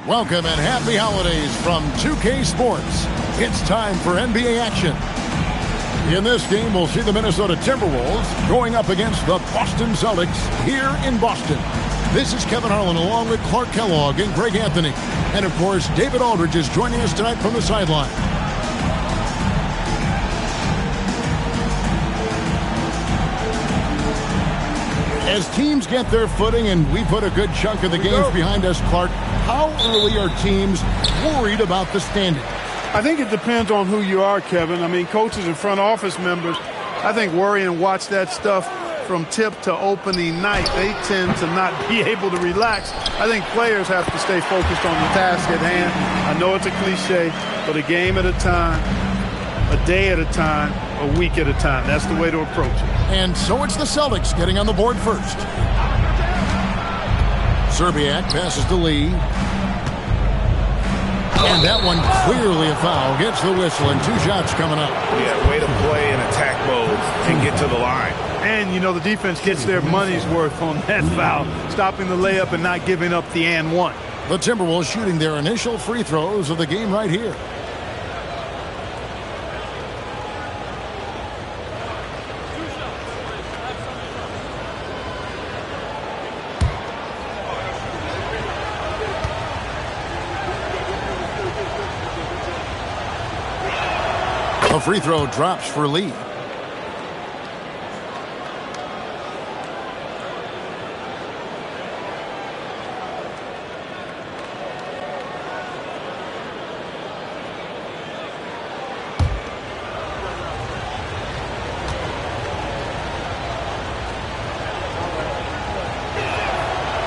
Welcome and happy holidays from 2K Sports. It's time for NBA action. In this game, we'll see the Minnesota Timberwolves going up against the Boston Celtics here in Boston. This is Kevin Harlan along with Clark Kellogg and Greg Anthony. And, of course, David Aldridge is joining us tonight from the sideline. As teams get their footing and we put a good chunk of the games behind us, Clark, how early are teams worried about the standing? I think it depends on who you are, Kevin. I mean, coaches and front office members, I think, worry and watch that stuff from tip to opening night. They tend to not be able to relax. I think players have to stay focused on the task at hand. I know it's a cliche, but a game at a time, a day at a time, a week at a time. That's the way to approach it. And so it's the Celtics getting on the board first. Serbiak passes to Lee. And that one clearly a foul. Gets the whistle and 2 shots coming up. Yeah, way to play in attack mode and get to the line. And, you know, the defense gets their money's worth on that foul, stopping the layup and not giving up the and one. The Timberwolves shooting their initial free throws of the game right here. A free throw drops for Lee.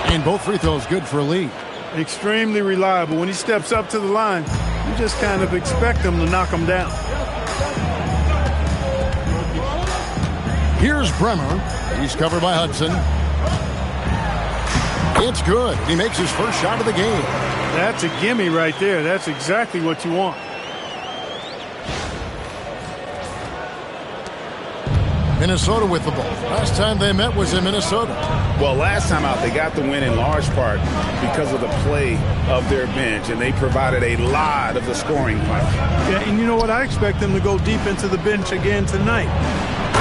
And both free throws good for Lee. Extremely reliable. When he steps up to the line, you just kind of expect him to knock him down. Here's Bremer. He's covered by Hudson. It's good. He makes his first shot of the game. That's a gimme right there. That's exactly what you want. Minnesota with the ball. Last time they met was in Minnesota. Well, last time out, they got the win in large part because of the play of their bench, and they provided a lot of the scoring punch. Yeah, and you know what? I expect them to go deep into the bench again tonight.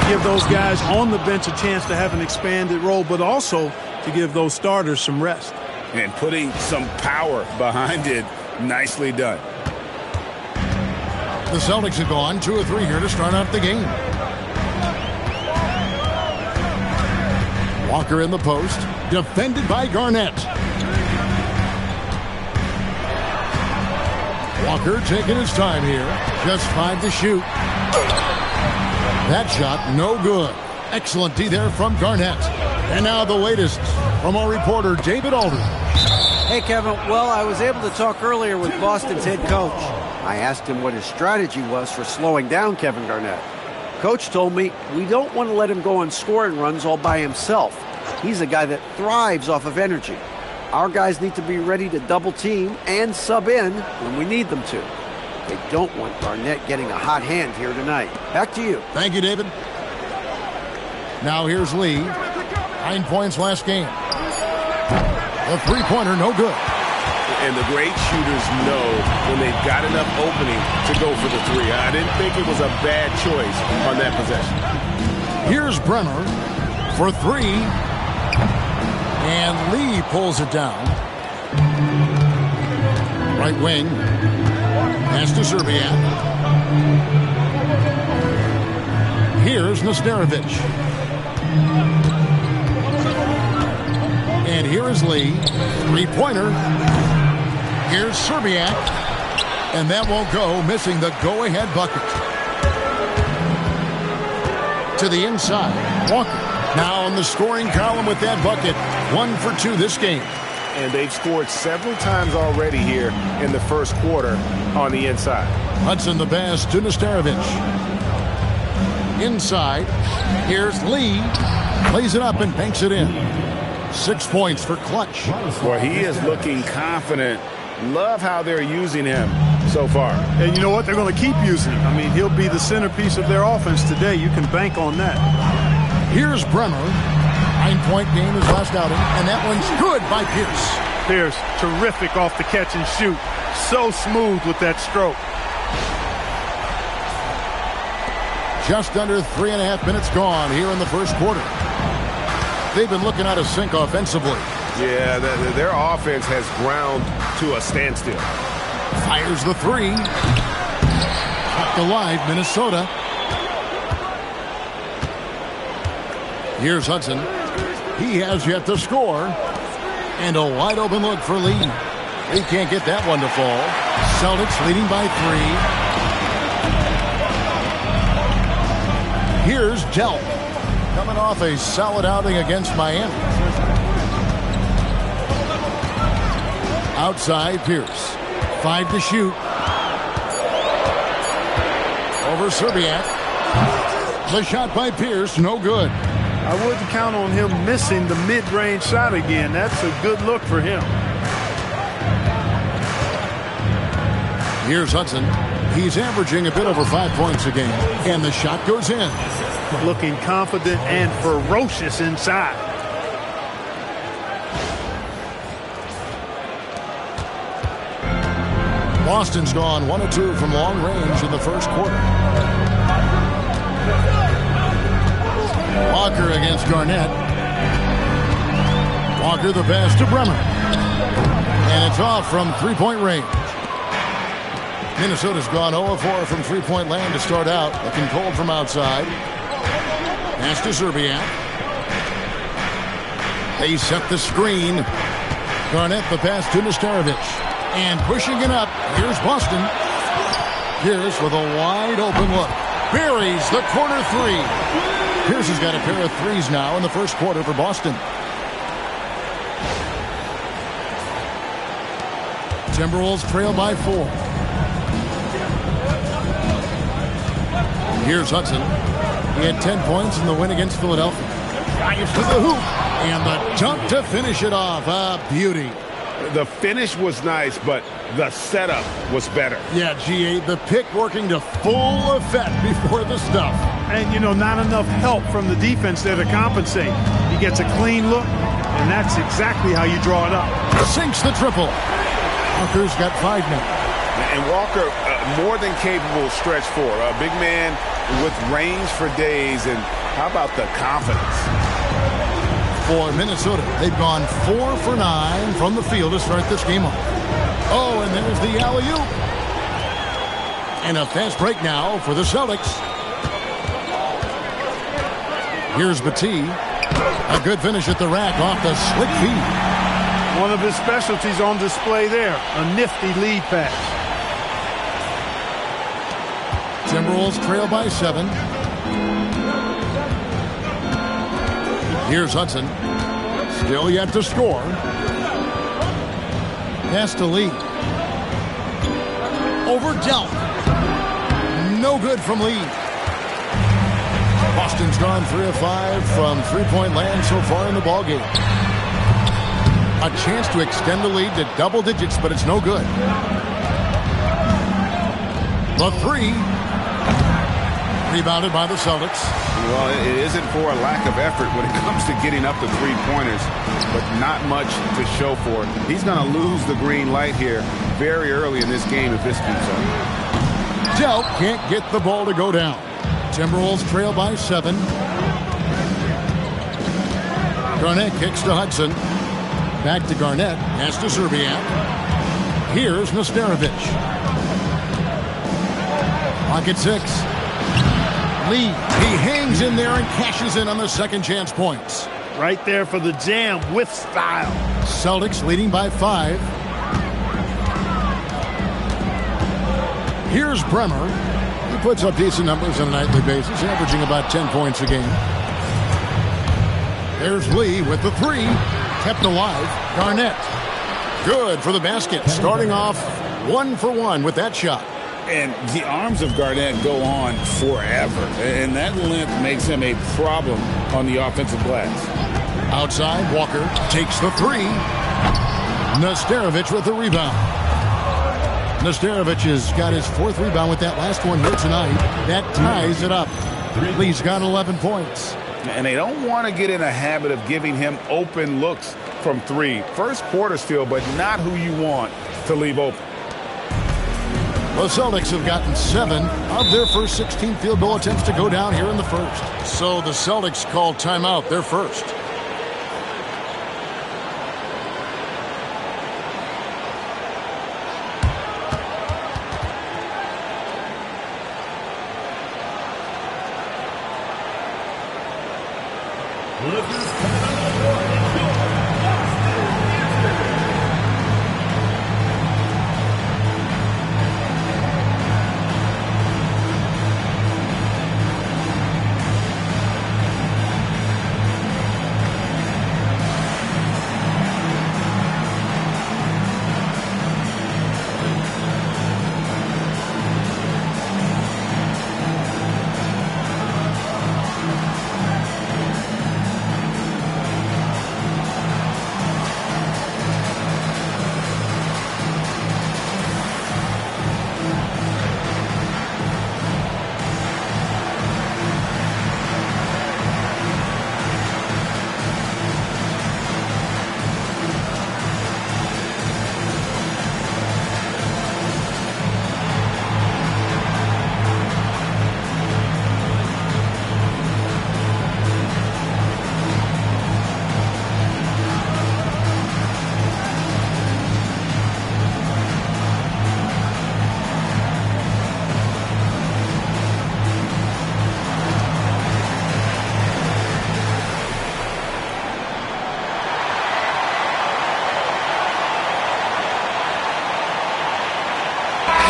Give those guys on the bench a chance to have an expanded role, but also to give those starters some rest. And putting some power behind it, nicely done. The Celtics have gone 2 of 3 here to start out the game. Walker in the post, defended by Garnett. Walker taking his time here, just 5 to shoot. That shot, no good. Excellent D there from Garnett. And now the latest from our reporter, David Aldridge. Hey, Kevin. Well, I was able to talk earlier with Boston's head coach. I asked him what his strategy was for slowing down Kevin Garnett. Coach told me we don't want to let him go on scoring runs all by himself. He's a guy that thrives off of energy. Our guys need to be ready to double team and sub in when we need them to. They don't want Garnett getting a hot hand here tonight. Back to you. Thank you, David. Now here's Lee. 9 points last game. The three-pointer, no good. And the great shooters know when they've got enough opening to go for the three. I didn't think it was a bad choice on that possession. Here's Bremer for 3. And Lee pulls it down. Right wing. Pass to Serbiak. Here's Nesterovic. And here is Lee. Three-pointer. Here's Serbiak. And that won't go, missing the go-ahead bucket. To the inside. Walker now on the scoring column with that bucket. 1 for 2 this game. And they've scored several times already here in the first quarter on the inside. Hudson the pass to Nesterovic. Inside. Here's Lee. Plays it up and banks it in. 6 points for Clutch. Well, he is looking confident. Love how they're using him so far. And you know what? They're going to keep using him. I mean, he'll be the centerpiece of their offense today. You can bank on that. Here's Bremer. 9-point game his last outing, and that one's good by Pierce. Pierce, terrific off the catch and shoot. So smooth with that stroke. Just under 3.5 minutes gone here in the first quarter. They've been looking out of sync offensively. Yeah, their offense has ground to a standstill. Fires the three. Kept alive, Minnesota. Here's Hudson. He has yet to score. And a wide open look for Lee. He can't get that one to fall. Celtics leading by 3. Here's Delp. Coming off a solid outing against Miami. Outside Pierce. 5 to shoot. Over Serbiak. The shot by Pierce, no good. I wouldn't count on him missing the mid-range shot again. That's a good look for him. Here's Hudson. He's averaging a bit over 5 points a game. And the shot goes in. Looking confident and ferocious inside. Boston's gone 1 of 2 from long range in the first quarter. Walker against Garnett. Walker the pass to Bremer. And it's off from three-point range. Minnesota's gone 0 of 4 from three-point land to start out. Looking cold from outside. Pass to Serbiak. They set the screen. Garnett the pass to Nesterovic. And pushing it up, here's Boston. Pierce with a wide open look. Buries the corner three. Pierce has got a pair of threes now in the first quarter for Boston. Timberwolves trail by 4. Here's Hudson. He had 10 points in the win against Philadelphia. Drives to the hoop. And the dunk to finish it off. A beauty. The finish was nice, but the setup was better. Yeah, GA, the pick working to full effect before the stuff. And, you know, not enough help from the defense there to compensate. He gets a clean look, and that's exactly how you draw it up. Sinks the triple. Walker's got 5 now. And Walker, more than capable stretch 4. A big man with range for days, and how about the confidence? For Minnesota, they've gone 4 for 9 from the field to start this game off. Oh, and there's the alley-oop. And a fast break now for the Celtics. Here's Batiste. A good finish at the rack off the slick feed. One of his specialties on display there. A nifty lead pass. Timberwolves trail by 7. Here's Hudson. Still yet to score. Pass to Lee. Over Delp. No good from Lee. Boston's gone 3 of 5 from three-point land so far in the ballgame. A chance to extend the lead to double digits, but it's no good. The 3. Rebounded by the Celtics. Well, it isn't for a lack of effort when it comes to getting up to three-pointers, but not much to show for it. He's going to lose the green light here very early in this game if this keeps on. Delp can't get the ball to go down. Timberwolves trail by 7. Garnett kicks to Hudson. Back to Garnett. Pass to Serbiak. Here's Nesterovic. Pocket 6. Lee, he hangs in there and cashes in on the second chance points. Right there for the jam with style. Celtics leading by 5. Here's Bremer. He puts up decent numbers on a nightly basis, averaging about 10 points a game. There's Lee with the 3. Kept alive. Garnett. Good for the basket. Starting off 1 for 1 with that shot. And the arms of Garnett go on forever. And that length makes him a problem on the offensive glass. Outside, Walker takes the 3. Nesterovic with the rebound. Nesterovic has got his 4th rebound with that last one here tonight. That ties it up. Lee's got 11 points. And they don't want to get in a habit of giving him open looks from 3. First quarter still, but not who you want to leave open. The Celtics have gotten 7 of their first 16 field goal attempts to go down here in the first. So the Celtics call timeout, their first.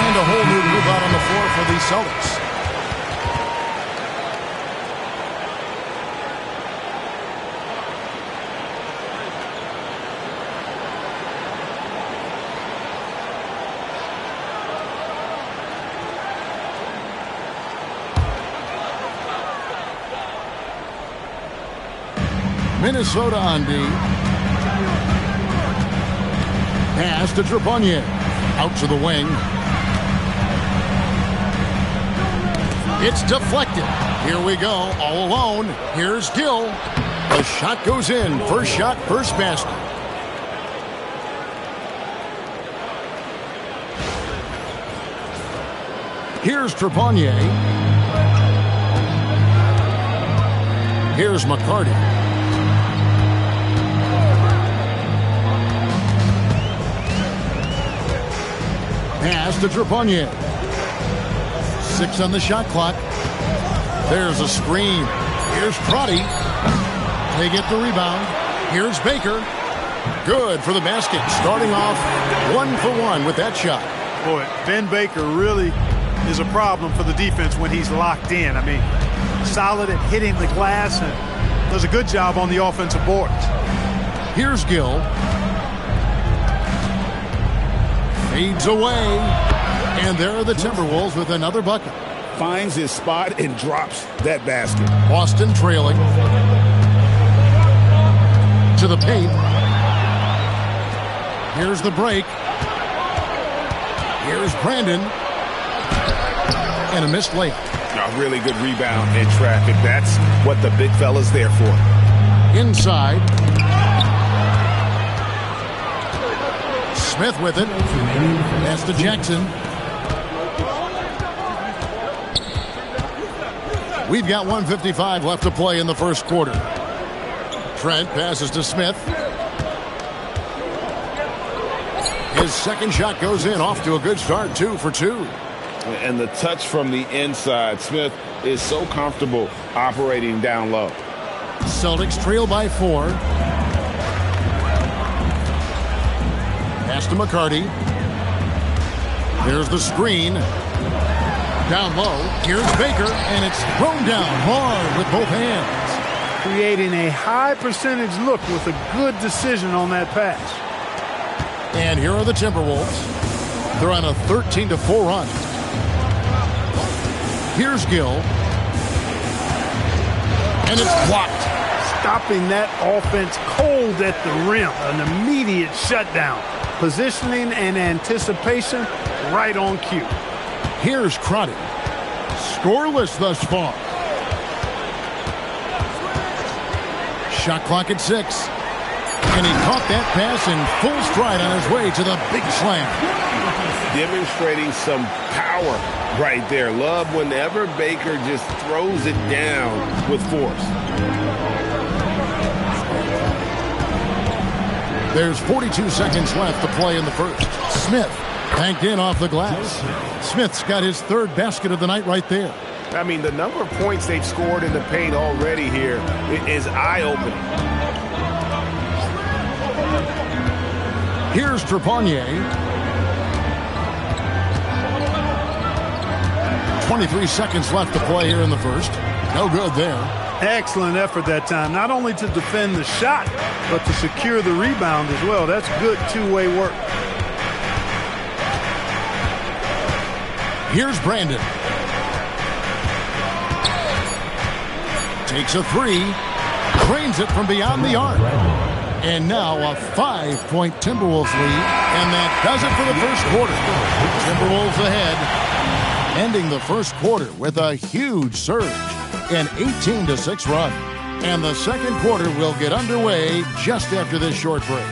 A whole new group out on the floor for the Celtics. Minnesota on D. Pass to Trepanier. Out to the wing. It's deflected. Here we go, all alone. Here's Gill. The shot goes in. First shot, first basket. Here's Trepanier. Here's McCarty. Pass to Trepanier. 6 on the shot clock. There's a screen. Here's Crotty. They get the rebound. Here's Baker. Good for the basket. Starting off 1 for 1 with that shot. Boy, Ben Baker really is a problem for the defense when he's locked in. I mean, solid at hitting the glass and does a good job on the offensive boards. Here's Gill. Fades away. And there are the Timberwolves with another bucket. Finds his spot and drops that basket. Boston trailing. To the paint. Here's the break. Here's Brandon. And a missed layup. A really good rebound in traffic. That's what the big fella's there for. Inside. Smith with it. That's to Jackson. We've got 1:55 left to play in the first quarter. Trent passes to Smith. His second shot goes in, off to a good start, 2 for 2. And the touch from the inside. Smith is so comfortable operating down low. Celtics trail by 4. Pass to McCarty. There's the screen. Down low. Here's Baker, and it's thrown down hard with both hands. Creating a high percentage look with a good decision on that pass. And here are the Timberwolves. They're on a 13-4 run. Here's Gill. And it's blocked. Stopping that offense cold at the rim. An immediate shutdown. Positioning and anticipation right on cue. Here's Crotty. Scoreless thus far. Shot clock at 6. And he caught that pass in full stride on his way to the big slam. Demonstrating some power right there. Love whenever Baker just throws it down with force. There's 42 seconds left to play in the first. Smith banked in off the glass. Smith's got his third basket of the night right there. I mean, the number of points they've scored in the paint already here is eye-opening. Here's Trepanier. 23 seconds left to play here in the first. No good there. Excellent effort that time. Not only to defend the shot, but to secure the rebound as well. That's good two-way work. Here's Brandon. Takes a three. Drains it from beyond the arc. And now a 5-point Timberwolves lead. And that does it for the first quarter. Timberwolves ahead. Ending the first quarter with a huge surge, an 18-6 run. And the second quarter will get underway just after this short break.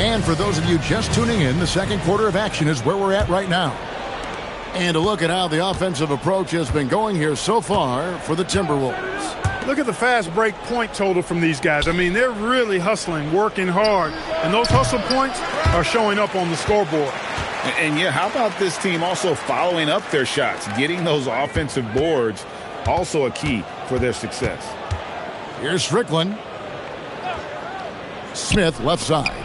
And for those of you just tuning in, the second quarter of action is where we're at right now. And a look at how the offensive approach has been going here so far for the Timberwolves. Look at the fast break point total from these guys. I mean, they're really hustling, working hard. And those hustle points are showing up on the scoreboard. And yeah, how about this team also following up their shots? Getting those offensive boards, also a key for their success. Here's Strickland. Smith left side.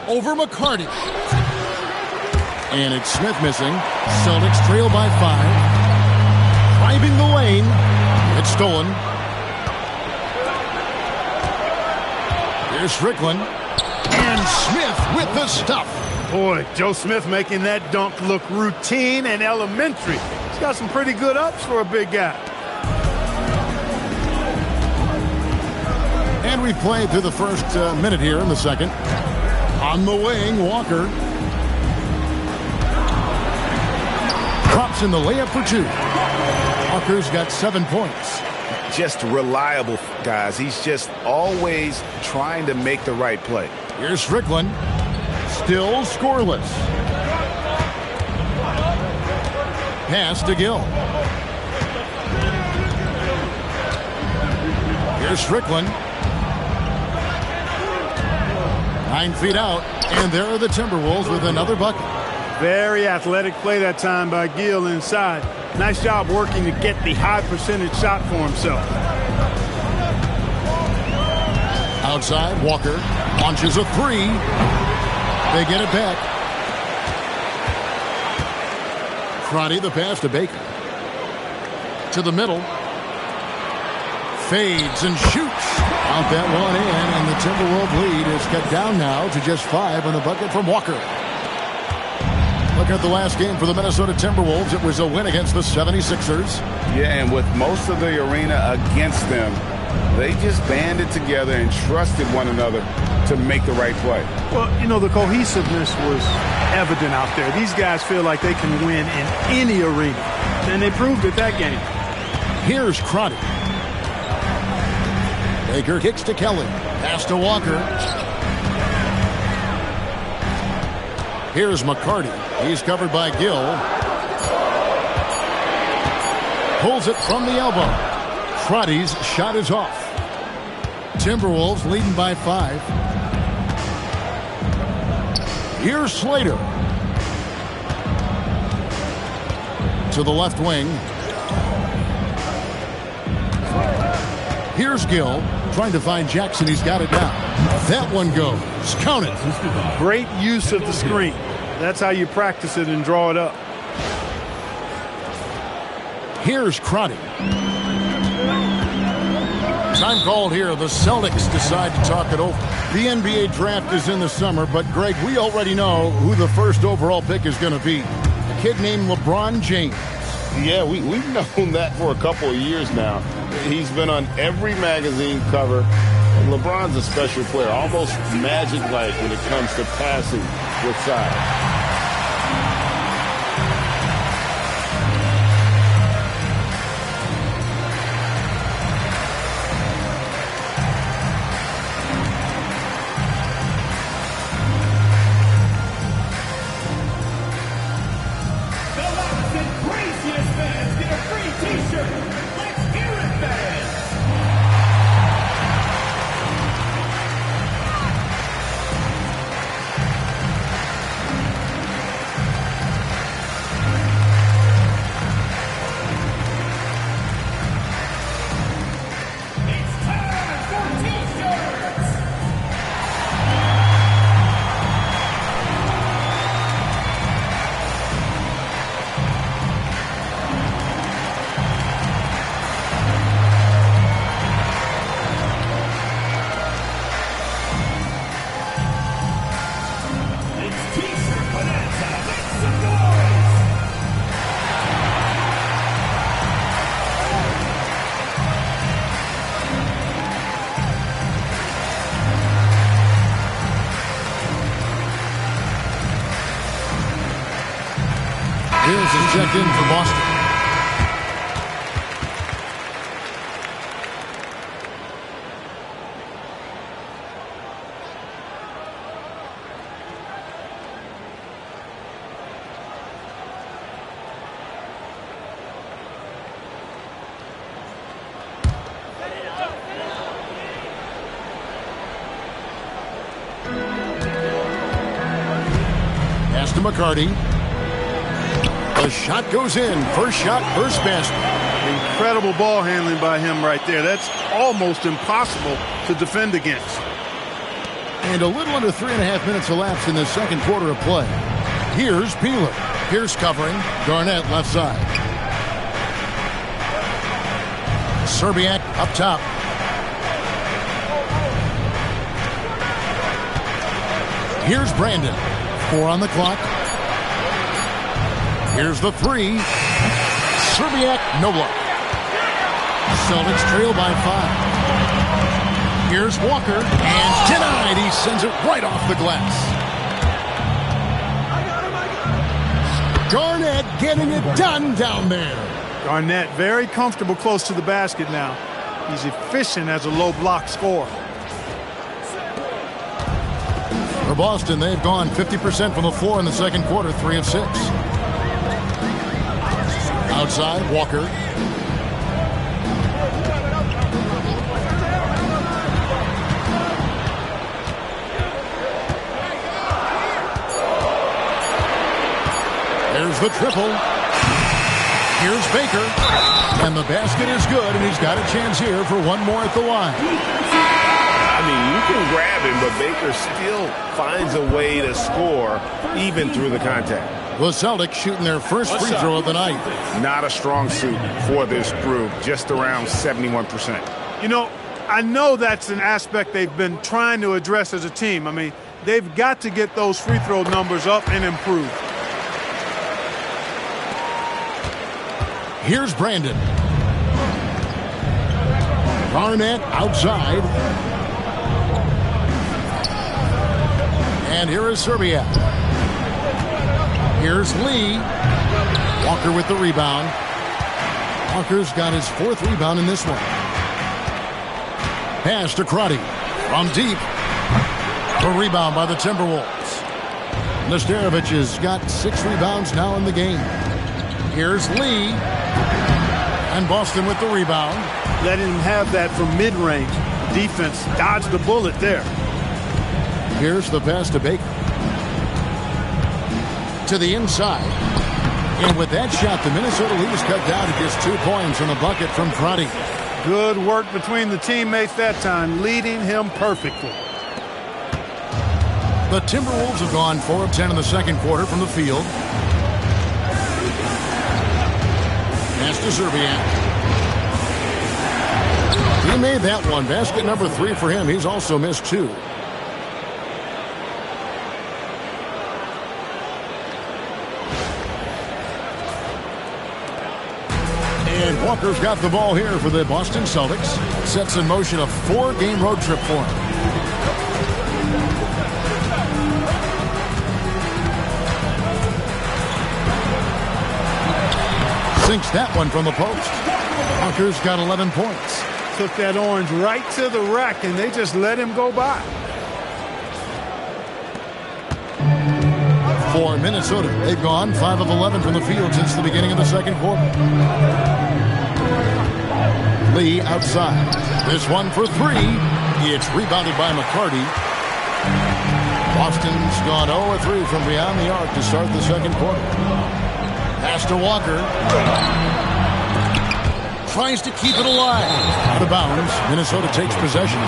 Over McCarty. And it's Smith missing. Celtics trail by 5. Driving the lane. It's stolen. Here's Strickland. And Smith with the stuff. Boy, Joe Smith making that dunk look routine and elementary. He's got some pretty good ups for a big guy. And we've played through the first minute here in the second. On the wing, Walker. Drops in the layup for 2. Walker's got 7 points. Just reliable, guys. He's just always trying to make the right play. Here's Strickland. Still scoreless. Pass to Gill. Here's Strickland. 9 feet out, and there are the Timberwolves with another bucket. Very athletic play that time by Gill inside. Nice job working to get the high percentage shot for himself. Outside, Walker launches a 3. They get it back. Crotty, the pass to Baker. To the middle. Fades and shoots. Out that one in, and the Timberwolves lead is cut down now to just 5 on the bucket from Walker. Looking at the last game for the Minnesota Timberwolves, it was a win against the 76ers. Yeah, and with most of the arena against them, they just banded together and trusted one another to make the right play. Well, you know, the cohesiveness was evident out there. These guys feel like they can win in any arena, and they proved it that game. Here's Crotty. Baker kicks to Kelly. Pass to Walker. Here's McCarty. He's covered by Gill. Pulls it from the elbow. Crotty's shot is off. Timberwolves leading by 5. Here's Slater. To the left wing. Here's Gill. Trying to find Jackson. He's got it now. That one goes. Count it. Great use of the screen. That's how you practice it and draw it up. Here's Crotty. Time called here. The Celtics decide to talk it over. The NBA draft is in the summer, but Greg, we already know who the first overall pick is going to be. A kid named LeBron James. Yeah, we've known that for a couple of years now. He's been on every magazine cover. And LeBron's a special player, almost magic-like when it comes to passing with size. Hills is checked in for Boston. Pass to McCarty. The shot goes in. First shot, first basket. Incredible ball handling by him right there. That's almost impossible to defend against. And a little under 3.5 minutes elapsed in the second quarter of play. Here's Peeler. Pierce covering. Garnett left side. Serbiak up top. Here's Brandon. 4 on the clock. Here's the three. Serbiak, no block. Celtics trail by 5. Here's Walker, and denied. He sends it right off the glass. Garnett getting it done down there. Garnett very comfortable close to the basket now. He's efficient as a low block scorer. For Boston, they've gone 50% from the floor in the second quarter, 3 of 6. Outside, Walker. There's the triple. Here's Baker. And the basket is good, and he's got a chance here for one more at the line. I mean, you can grab him, but Baker still finds a way to score even through the contact. The Celtics shooting their first free throw of the night. Not a strong suit for this group, just around 71%. You know, I know that's an aspect they've been trying to address as a team. I mean, they've got to get those free throw numbers up and improve. Here's Brandon. Garnett outside. And here is Serbia. Here's Lee. Walker with the rebound. Walker's got his 4th rebound in this one. Pass to Crotty from deep. The rebound by the Timberwolves. Nesterovic has got 6 rebounds now in the game. Here's Lee. And Boston with the rebound. Letting him have that from mid-range. Defense dodged the bullet there. Here's the pass to Baker. To the inside. And with that shot, the Minnesota lead is cut down to just 2 points on the bucket from Crotty. Good work between the teammates that time, leading him perfectly. The Timberwolves have gone 4 of 10 in the second quarter from the field. Pass to Zerbiak. He made that one. Basket number 3 for him. He's also missed 2. And Walker's got the ball here for the Boston Celtics. Sets in motion a 4-game road trip for him. Sinks that one from the post. Walker's got 11 points. Took that orange right to the rack, and they just let him go by. For Minnesota, they've gone 5 of 11 from the field since the beginning of the second quarter. Lee outside. This one for 3. It's rebounded by McCarty. Boston's gone 0 of 3 from beyond the arc to start the second quarter. Pass to Walker. Tries to keep it alive. Out of bounds. Minnesota takes possession.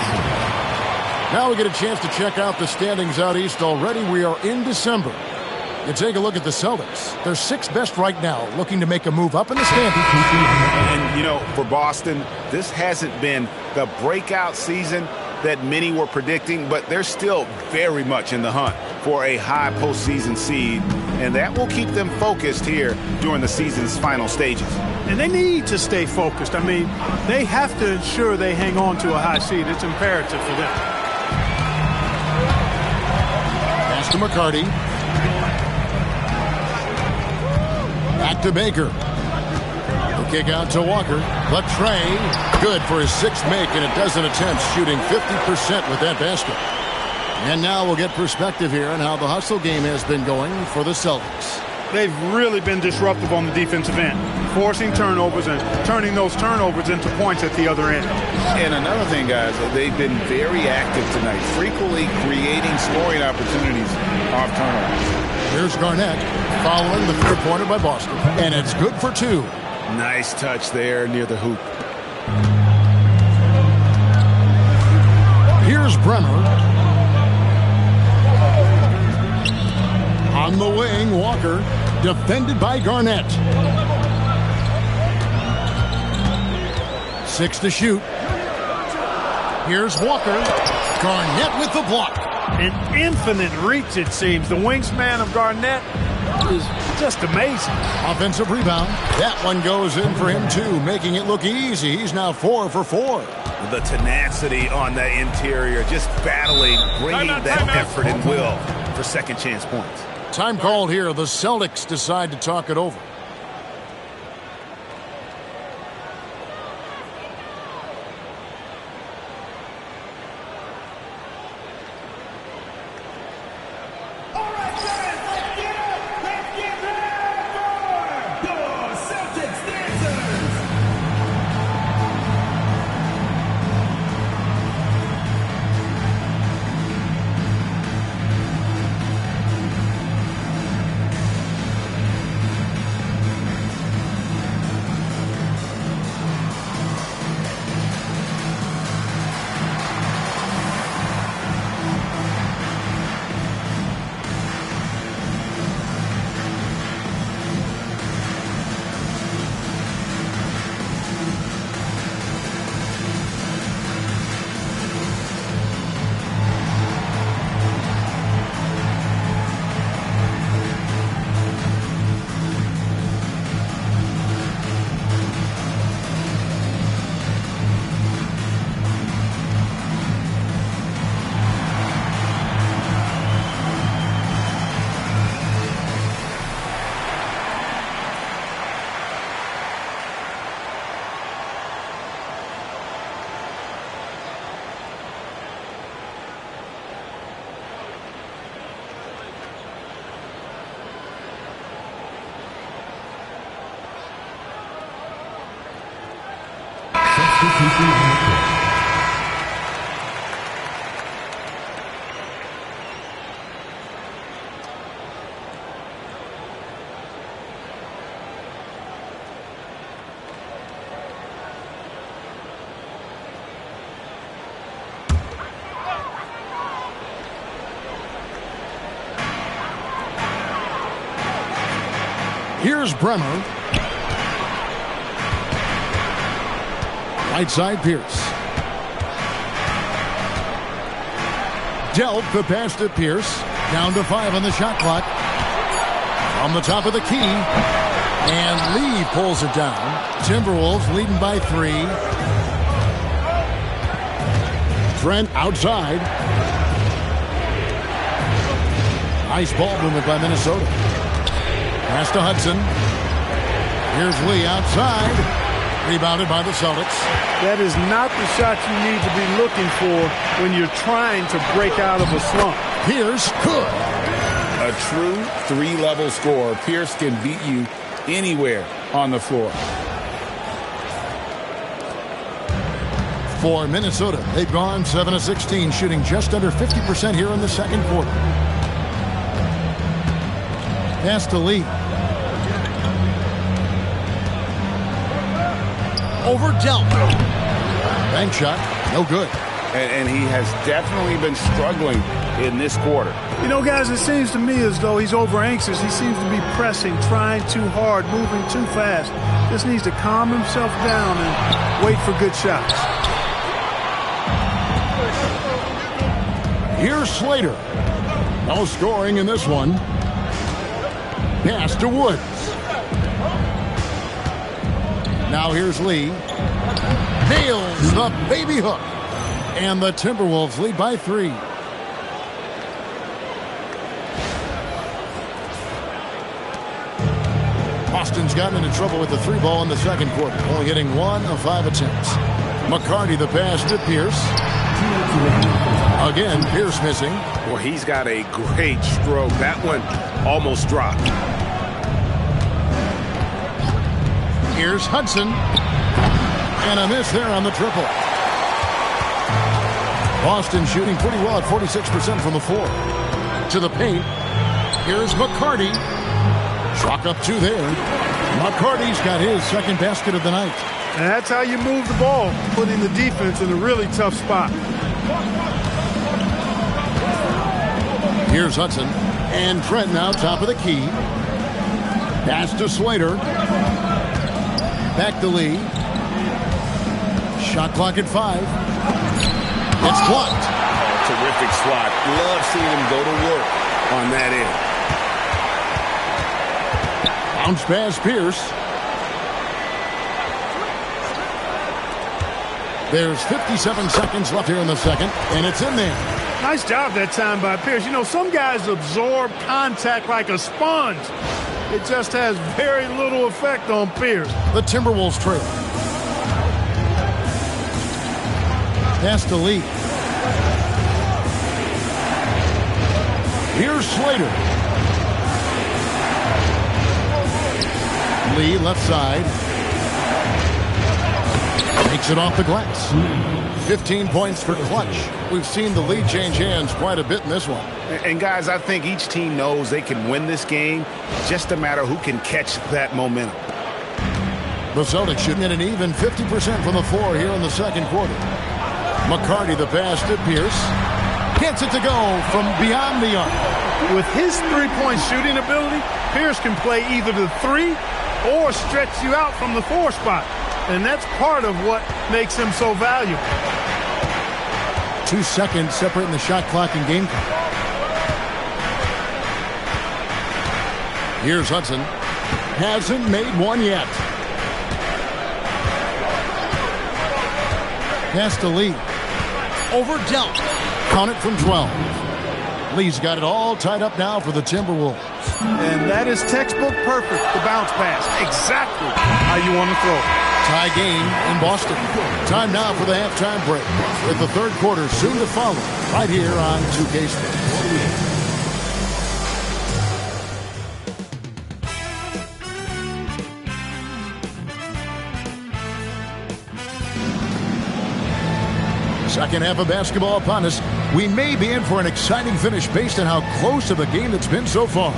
Now we get a chance to check out the standings out east already. We are in December. You take a look at the Celtics. They're 6th best right now, looking to make a move up in the standings. And, you know, for Boston, this hasn't been the breakout season that many were predicting, but they're still very much in the hunt for a high postseason seed, and that will keep them focused here during the season's final stages. And they need to stay focused. I mean, they have to ensure they hang on to a high seed. It's imperative for them. Pass to McCarty. Back to Baker. The kick out to Walker. But Trey, good for his 6th make in a dozen attempts, shooting 50% with that basket. And now we'll get perspective here on how the hustle game has been going for the Celtics. They've really been disruptive on the defensive end, forcing turnovers and turning those turnovers into points at the other end. And another thing, guys, they've been very active tonight, frequently creating scoring opportunities off turnovers. Here's Garnett following the 3-pointer by Boston, and it's good for 2. Nice touch there near the hoop. Here's Bremer. On the wing, Walker, defended by Garnett. 6 to shoot. Here's Walker. Garnett with the block. An infinite reach, it seems. The wingspan of Garnett is just amazing. Offensive rebound. That one goes in for him, too, making it look easy. He's now 4 for 4. The tenacity on the interior, just battling, bringing that effort and will for second chance points. Time called here. The Celtics decide to talk it over. Here's Bremer. Right side, Pierce. Dealt the pass to Pierce. Down to 5 on the shot clock. On the top of the key. And Lee pulls it down. Timberwolves leading by 3. Trent outside. Nice ball movement by Minnesota. Pass to Hudson. Here's Lee outside. Rebounded by the Celtics. That is not the shot you need to be looking for when you're trying to break out of a slump. Pierce good. A true 3-level scorer. Pierce can beat you anywhere on the floor. For Minnesota, they've gone 7 of 16, shooting just under 50% here in the second quarter. Pass to Lee. Over Dealt. Bank shot, no good. And he has definitely been struggling in this quarter. You know, guys, it seems to me as though he's over anxious. He seems to be pressing, trying too hard, moving too fast. Just needs to calm himself down and wait for good shots. Here's Slater. No scoring in this one. Pass to Woods. Now here's Lee. Nails the baby hook. And the Timberwolves lead by 3. Boston's gotten into trouble with the 3 ball in the second quarter, only hitting 1 of 5 attempts. McCarty the pass to Pierce. Again, Pierce missing. Well, he's got a great stroke. That one almost dropped. Here's Hudson. And a miss there on the triple. Boston shooting pretty well at 46% from the floor. To the paint. Here's McCarty. Chalk up 2 there. McCarty's got his second basket of the night. And that's how you move the ball, putting the defense in a really tough spot. Here's Hudson. And Trent now top of the key. Pass to Slater. Back to Lee. Shot clock at 5. It's blocked. Oh, terrific swat. Love seeing him go to work on that end. Bounce pass Pierce. There's 57 seconds left here in the second, and it's in there. Nice job that time by Pierce. You know, some guys absorb contact like a sponge. It just has very little effect on Pierce. The Timberwolves trail. Pass to Lee. Here's Slater. Lee left side. Takes it off the glass. 15 points for Clutch. We've seen the lead change hands quite a bit in this one. And guys, I think each team knows they can win this game. Just a matter who can catch that momentum. The Celtics shooting at an even 50% from the floor here in the second quarter. McCarty the pass to Pierce. Gets it to go from beyond the arc. With his three-point shooting ability, Pierce can play either the 3 or stretch you out from the 4 spot. And that's part of what makes him so valuable. 2 seconds separating the shot clock and game clock. Here's Hudson. Hasn't made one yet. Pass to Lee. Over Dealt. Count it from 12. Lee's got it all tied up now for the Timberwolves. And that is textbook perfect, the bounce pass. Exactly how you want to throw it. Tie game in Boston. Time now for the halftime break, with the third quarter soon to follow right here on 2K Sports. Second half of basketball upon us. We may be in for an exciting finish based on how close of a game it's been so far.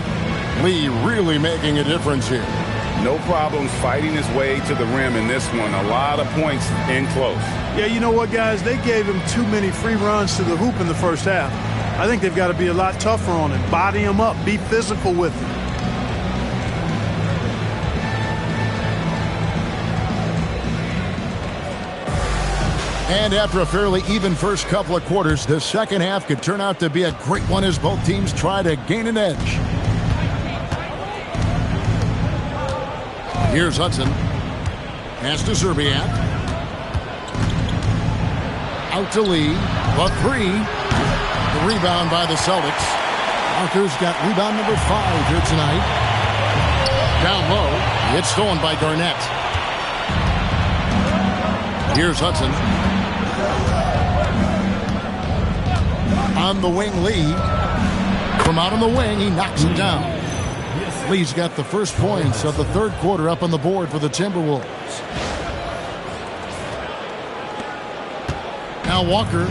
Lee really making a difference here. No problems fighting his way to the rim in this one. A lot of points in close. Yeah, you know what, guys? They gave him too many free runs to the hoop in the first half. I think they've got to be a lot tougher on him. Body him up. Be physical with him. And after a fairly even first couple of quarters, the second half could turn out to be a great one as both teams try to gain an edge. Here's Hudson. Pass to Serbiak. Out to Lee. The three. The rebound by the Celtics. Walker's got rebound number 5 here tonight. Down low. It's stolen by Garnett. Here's Hudson. On the wing, Lee. From out on the wing, he knocks it down. Lee's got the first points of the third quarter up on the board for the Timberwolves. Now Walker.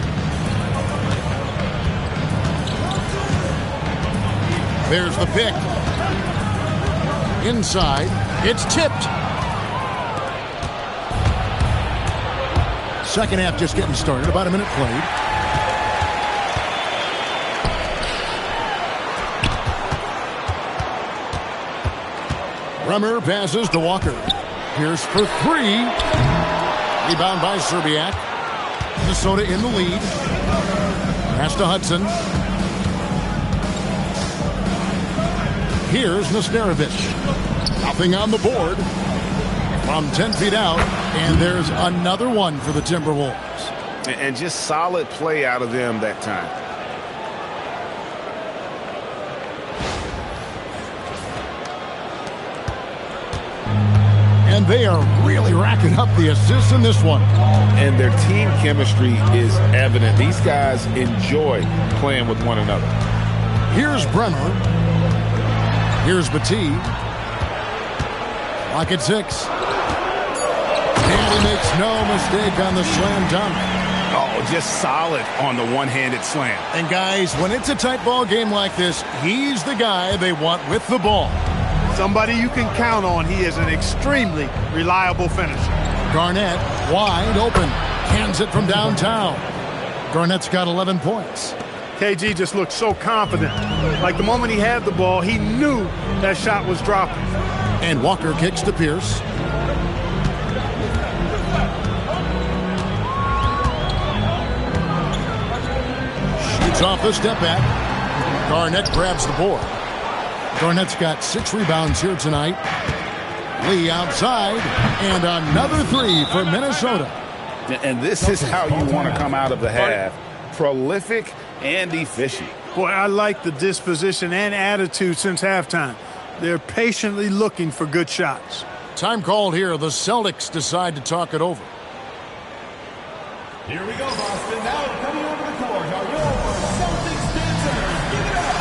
There's the pick. Inside. It's tipped. Second half just getting started. About a minute played. Bremer passes to Walker. Pierce for 3. Rebound by Serbiak. Minnesota in the lead. Pass to Hudson. Here's Nesterovic. Nothing on the board. From 10 feet out. And there's another one for the Timberwolves. And just solid play out of them that time. And they are really racking up the assists in this one. And their team chemistry is evident. These guys enjoy playing with one another. Here's Bremer. Here's Batee. Lock at 6. And he makes no mistake on the slam dunk. Oh, just solid on the one-handed slam. And guys, when it's a tight ball game like this, he's the guy they want with the ball. Somebody you can count on. He is an extremely reliable finisher. Garnett wide open. Hands it from downtown. Garnett's got 11 points. KG just looked so confident. Like the moment he had the ball, he knew that shot was dropping. And Walker kicks to Pierce. Shoots off the step back. Garnett grabs the board. Garnett's got 6 rebounds here tonight. Lee outside. And another 3 for Minnesota. And this is how you want to come out of the half. Prolific and efficient. Boy, I like the disposition and attitude since halftime. They're patiently looking for good shots. Time called here. The Celtics decide to talk it over. Here we go, Boston. Now coming over the court are your Celtics dancers. Give it up.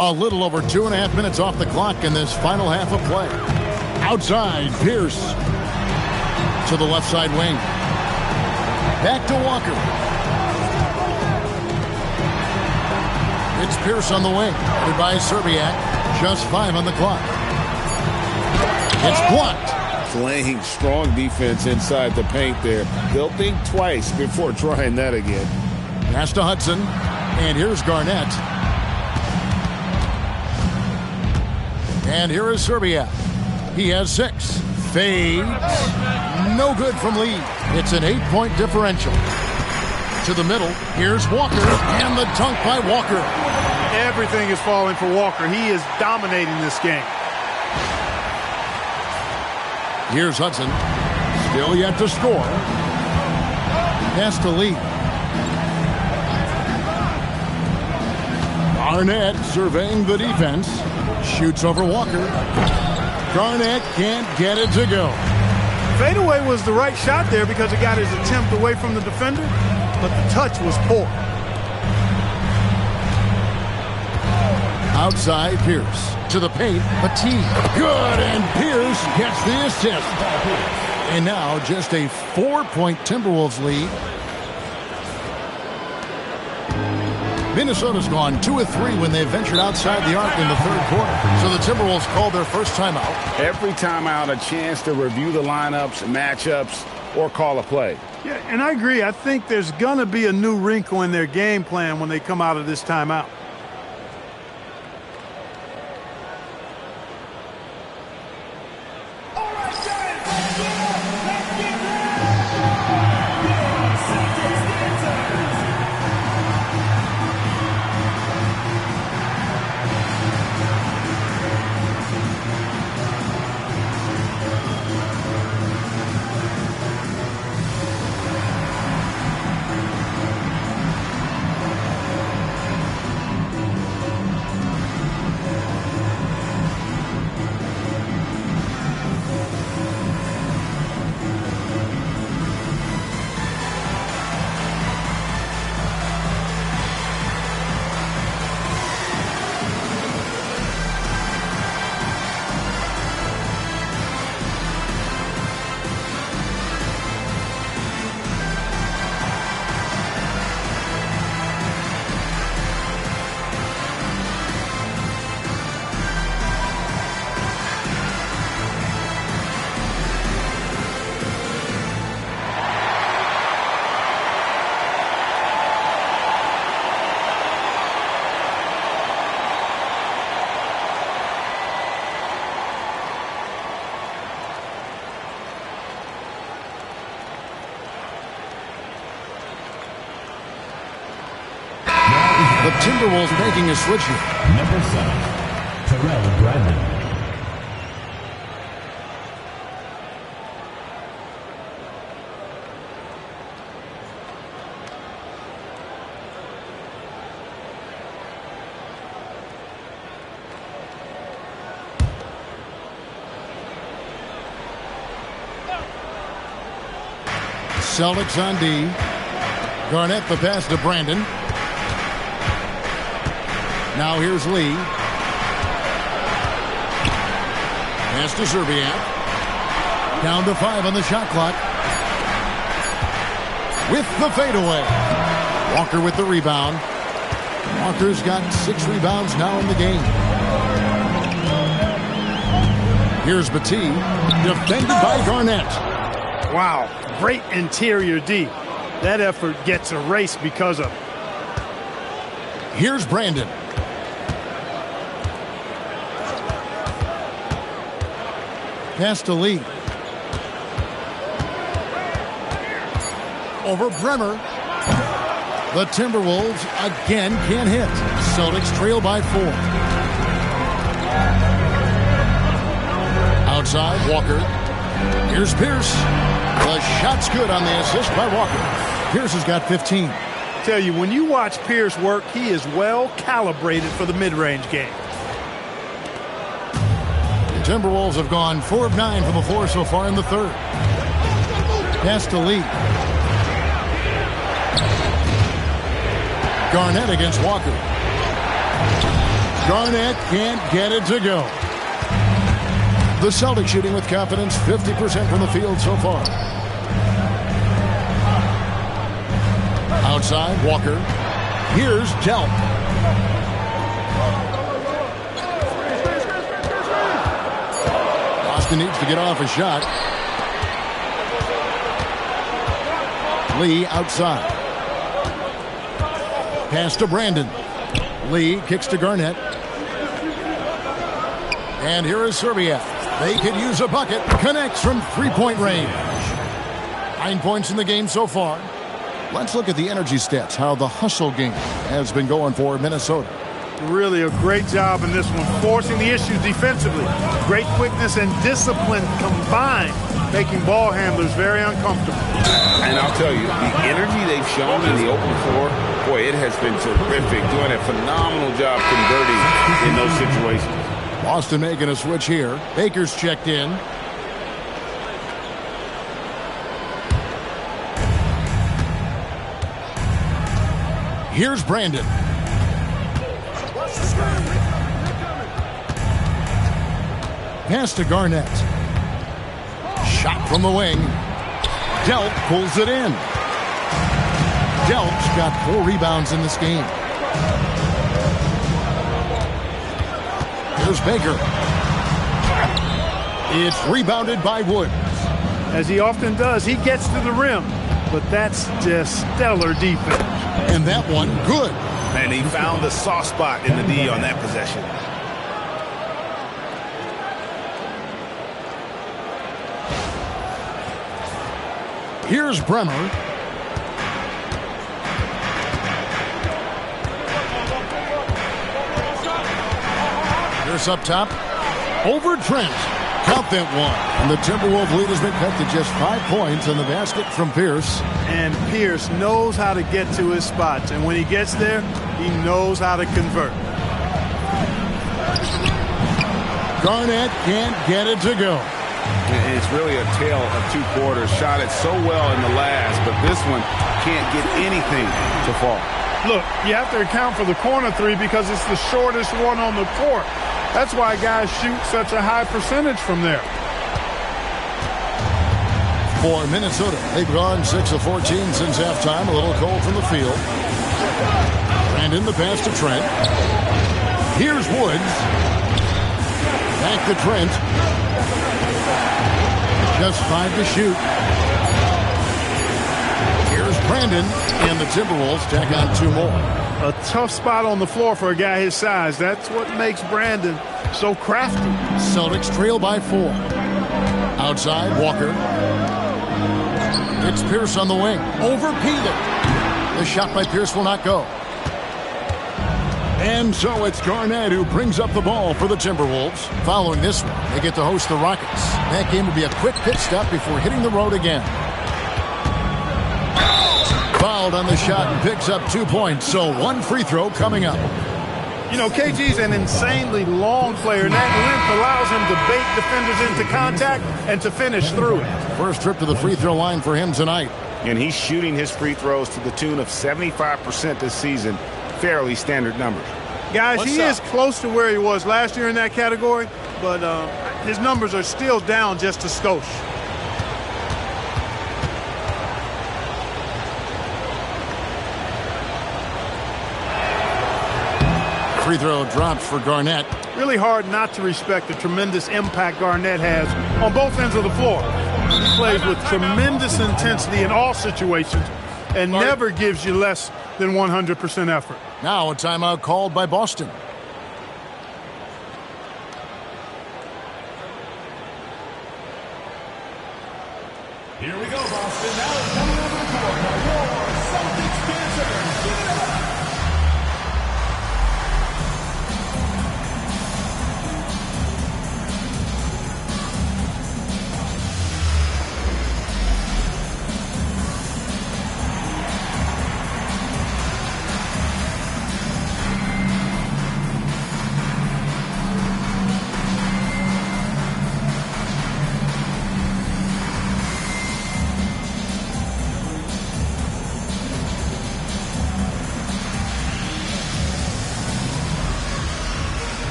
A little over 2.5 minutes off the clock in this final half of play. Outside, Pierce. To the left side wing. Back to Walker. It's Pierce on the wing. Goodbye, Serbiak. Just 5 on the clock. It's blocked. playing strong defense inside the paint there. They'll think twice before trying that again. Pass to Hudson. And here's Garnett. And here is Serbia. He has 6. Fades. No good from Lee. It's an 8-point differential. To the middle. Here's Walker. And the dunk by Walker. Everything is falling for Walker. He is dominating this game. Here's Hudson. Still yet to score. Pass to Lee. Garnett surveying the defense. Shoots over Walker. Garnett can't get it to go. Fadeaway was the right shot there because it got his attempt away from the defender, but the touch was poor. Outside, Pierce. To the paint, Petit. Good, and Pierce gets the assist. And now just a 4-point Timberwolves lead. Minnesota's gone 2 of 3 when they ventured outside the arc in the third quarter. So the Timberwolves called their first timeout. Every timeout, a chance to review the lineups, matchups, or call a play. Yeah, and I agree. I think there's going to be a new wrinkle in their game plan when they come out of this timeout. The Timberwolves making a switch here. Number 7, Terrell Bradley. Celtics on D. Garnett the pass to Brandon. Now here's Lee. Pass to Zerbiak. Down to 5 on the shot clock. With the fadeaway. Walker with the rebound. Walker's got 6 rebounds now in the game. Here's Petit. Defended by Garnett. Wow, great interior D. That effort gets erased because of. Here's Brandon. Pass to Lee. Over Bremer. The Timberwolves again can't hit. Celtics trail by 4. Outside, Walker. Here's Pierce. The shot's good on the assist by Walker. Pierce has got 15. Tell you, when you watch Pierce work, he is well calibrated for the mid-range game. The Timberwolves have gone 4 of 9 from the floor so far in the third. Pass to Lee. Garnett against Walker. Garnett can't get it to go. The Celtics shooting with confidence, 50% from the field so far. Outside, Walker. Here's Delp. Boston needs to get off a shot. Lee outside. Pass to Brandon. Lee kicks to Garnett. And here is Serbia. They could use a bucket. Connects from three-point range. 9 points in the game so far. Let's look at the energy stats, how the hustle game has been going for Minnesota. Really a great job in this one, forcing the issues defensively. Great quickness and discipline combined, making ball handlers very uncomfortable. And I'll tell you, the energy they've shown in the open floor, boy, it has been terrific, doing a phenomenal job converting in those situations. Boston making a switch here. Baker's checked in. Here's Brandon. Pass to Garnett. Shot from the wing. Delp pulls it in. Delp's got 4 rebounds in this game. Here's Baker. It's rebounded by Woods. As he often does, he gets to the rim, but that's just stellar defense. And that one, good. And he found the soft spot in the D on that possession. Here's Bremer. Pierce up top. Over Trent. Count that one. And the Timberwolves lead has been cut to just 5 points in the basket from Pierce. And Pierce knows how to get to his spots. And when he gets there, he knows how to convert. Garnett can't get it to go. It's really a tale of 2 quarters. Shot it so well in the last, but this one can't get anything to fall. Look, you have to account for the corner 3 because it's the shortest one on the court. That's why guys shoot such a high percentage from there. For Minnesota, they've gone 6 of 14 since halftime. A little cold from the field. Brandon, the pass to Trent. Here's Woods. Back to Trent. Just 5 to shoot. Here's Brandon, and the Timberwolves tack on 2 more. A tough spot on the floor for a guy his size. That's what makes Brandon so crafty. Celtics trail by 4. Outside, Walker. It's Pierce on the wing. Over Peeler. The shot by Pierce will not go. And so it's Garnett who brings up the ball for the Timberwolves. Following this one, they get to host the Rockets. That game will be a quick pit stop before hitting the road again. Fouled on the shot and picks up 2 points. So 1 free throw coming up. You know, KG's an insanely long player, and that length allows him to bait defenders into contact and to finish through it. First trip to the free throw line for him tonight. And he's shooting his free throws to the tune of 75% this season. Fairly standard numbers. Guys, he is close to where he was last year in that category, but his numbers are still down just a skosh. Free throw drops for Garnett. Really hard not to respect the tremendous impact Garnett has on both ends of the floor. He plays with tremendous intensity in all situations and never gives you less than 100% effort. Now a timeout called by Boston. Here we go, Boston. Now it's coming over the court. Your Celtics dancers. Give it up.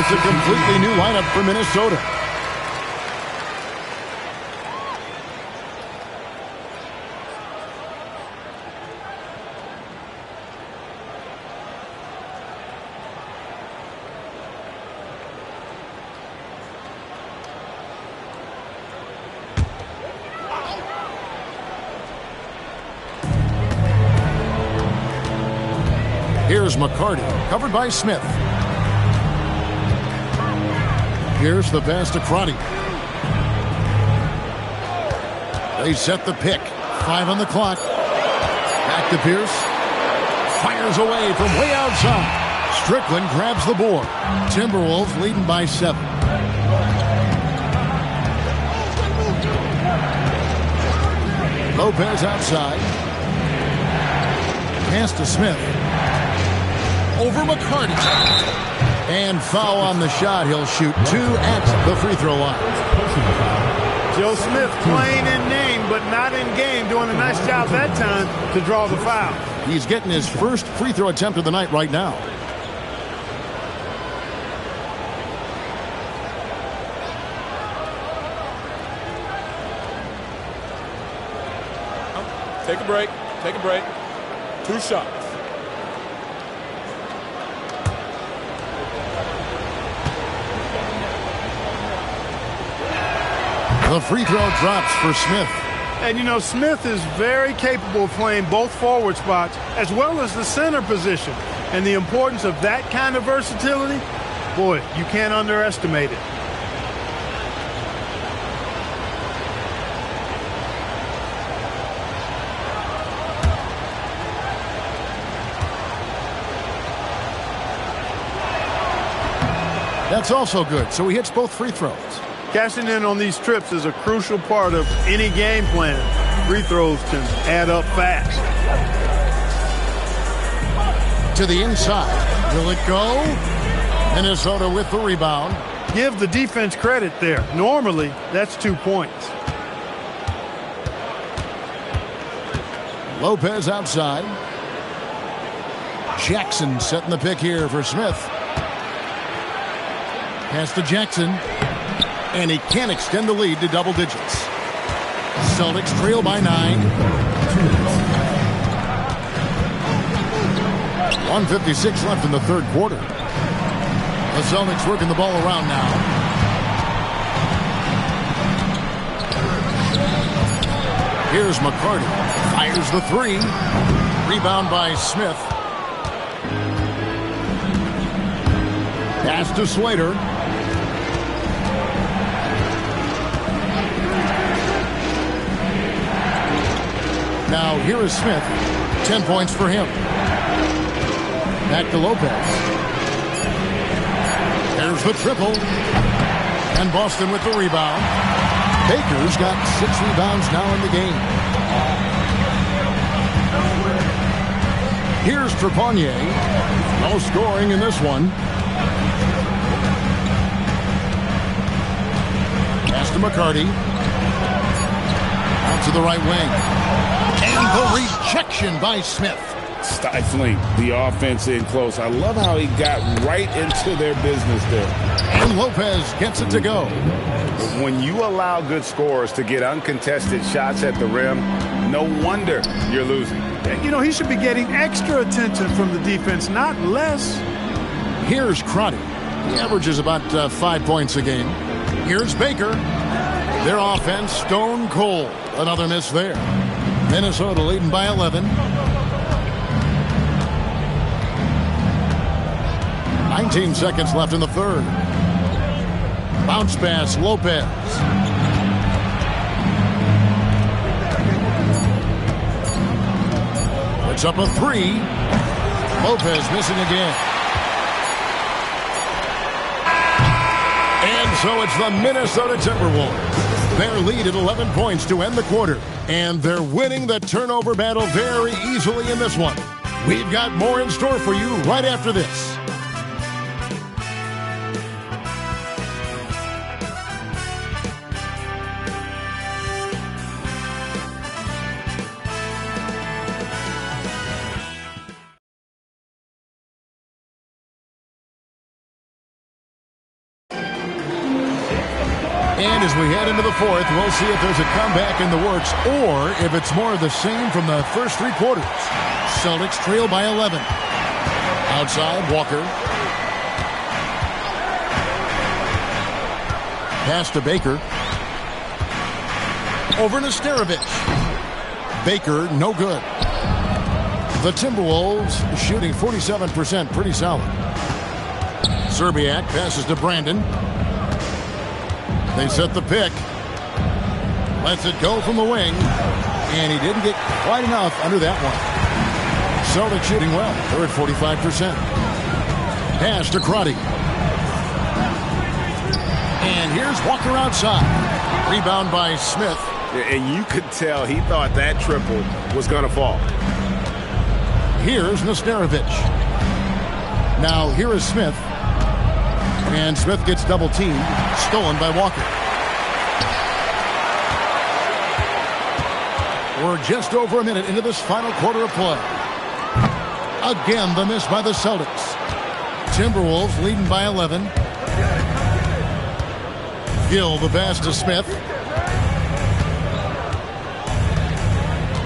it's a completely new lineup for Minnesota. Here's McCarty, covered by Smith. Here's the pass to Crotty. They set the pick. 5 on the clock. Back to Pierce. Fires away from way outside. Strickland grabs the board. Timberwolves leading by 7. Lopez outside. Pass to Smith. Over McCarty. And foul on the shot. He'll shoot 2 at the free throw line. Joe Smith playing in name, but not in game, doing a nice job that time to draw the foul. He's getting his first free throw attempt of the night right now. Take a break. Take a break. 2 shots. The free throw drops for Smith. And, you know, Smith is very capable of playing both forward spots as well as the center position. And the importance of that kind of versatility, boy, you can't underestimate it. That's also good, so he hits both free throws. Cashing in on these trips is a crucial part of any game plan. Free throws can add up fast. To the inside. Will it go? Minnesota with the rebound. Give the defense credit there. Normally, that's 2 points. Lopez outside. Jackson setting the pick here for Smith. Pass to Jackson. And he can't extend the lead to double digits. Celtics trail by 9. 1:56 left in the third quarter. The Celtics working the ball around now. Here's McCarty. Fires the 3. Rebound by Smith. Pass to Slater. Now here is Smith. 10 points for him. Back to Lopez. There's the triple. And Boston with the rebound. Baker's got 6 rebounds now in the game. Here's Trepanier. No scoring in this one. Pass to McCarty. Out to the right wing. And the rejection by Smith. Stifling the offense in close. I love how he got right into their business there. And Lopez gets it to go. When you allow good scorers to get uncontested shots at the rim, no wonder you're losing. You know, he should be getting extra attention from the defense, not less. Here's Crotty. He averages about 5 points a game. Here's Baker. Their offense stone cold. Another miss there. Minnesota leading by 11. 19 seconds left in the third. Bounce pass, Lopez. It's up a 3. Lopez missing again. And so it's the Minnesota Timberwolves. Their lead at 11 points to end the quarter. And they're winning the turnover battle very easily in this one. We've got more in store for you right after this. And as we head into the fourth, we'll see if there's a comeback in the works or if it's more of the same from the first three quarters. Celtics trail by 11. Outside, Walker. Pass to Baker. Over to Sterovich. Baker, no good. The Timberwolves shooting 47%, pretty solid. Serbiak passes to Brandon. They set the pick. Lets it go from the wing. And he didn't get quite enough under that one. Celtics shooting well. They're at 45%. Pass to Crotty. And here's Walker outside. Rebound by Smith. And you could tell he thought that triple was going to fall. Here's Nesterovic. Now here is Smith. And Smith gets double teamed. Stolen by Walker. We're just over a minute into this final quarter of play. Again, the miss by the Celtics. Timberwolves leading by 11. Gill, the pass to Smith.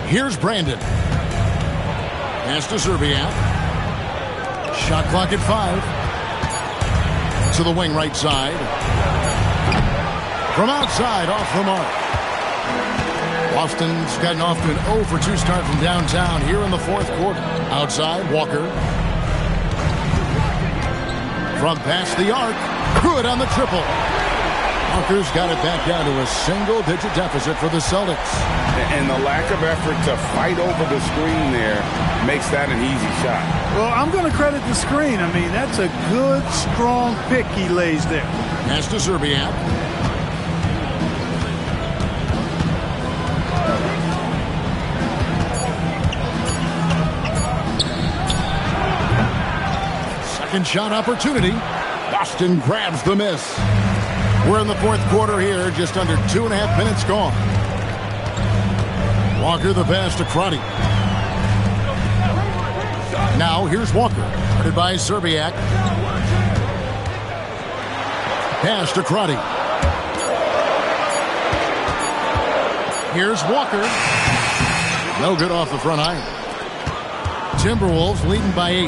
Here's Brandon. Pass to Serbiak. Shot clock at 5. To the wing right side. From outside, off the mark. Boston's gotten off to an 0 for 2 start from downtown here in the fourth quarter. Outside, Walker. From past the arc. Good on the triple. Walker's got it back down to a single-digit deficit for the Celtics. And the lack of effort to fight over the screen there makes that an easy shot. Well, I'm going to credit the screen. I mean, that's a good, strong pick he lays there. Pass to Serbiak. Second shot opportunity. Boston grabs the miss. We're in the fourth quarter here, just under 2.5 minutes gone. Walker the pass to Crotty. Now here's Walker, guarded by Serbiak. Pass to Crotty. Here's Walker. No good off the front iron. Timberwolves leading by 8.